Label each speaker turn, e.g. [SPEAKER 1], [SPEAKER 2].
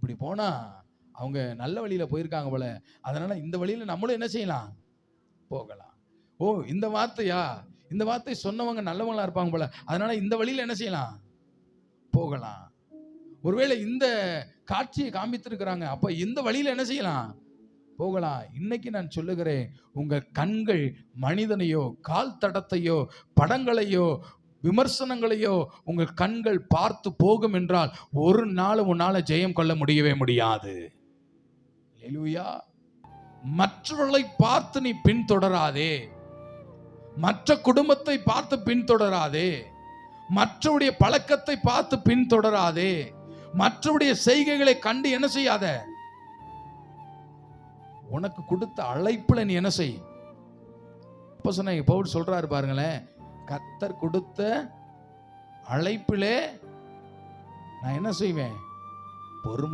[SPEAKER 1] இப்படி போனா அவங்க நல்ல வழியில போயிருக்காங்க போல, அதனால இந்த வழியில நம்மளும் என்ன செய்யலாம், போகலாம். ஓ, இந்த வார்த்தையா, இந்த வார்த்தை சொன்னவங்க நல்லவங்களா இருப்பாங்க போல, அதனால இந்த வழியில என்ன செய்யலாம், போகலாம். ஒருவேளை இந்த காட்சியை காண்பித்திருக்கிறாங்க, அப்ப இந்த வழியில என்ன செய்யலாம், போகலாம். இன்னைக்கு நான் சொல்லுகிறேன், உங்க கண்கள் மனிதனையோ, கால் தடத்தையோ, படங்களையோ, விமர்சனங்களையோ உங்கள் கண்கள் பார்த்து போகும் என்றால் ஒரு நாள் உன்னால ஜெயம் கொள்ள முடியவே முடியாது. அல்லேலூயா. மற்றவர்களை பார்த்து நீ பின்தொடராதே, மற்ற குடும்பத்தை பார்த்து பின்தொடராதே, மற்றவருடைய பழக்கத்தை பார்த்து பின்தொடராதே, மற்றவருடைய செய்கைகளை கண்டு என்ன செய்யாத. உனக்கு கொடுத்த அழைப்புல நீ என்ன செய். அப்ப சொன்ன பவுல் சொல்றாரு பாருங்களேன், கர்த்தர் கொடுத்த அழைப்பிலே நான் என்ன செய்வேன், பொறுமை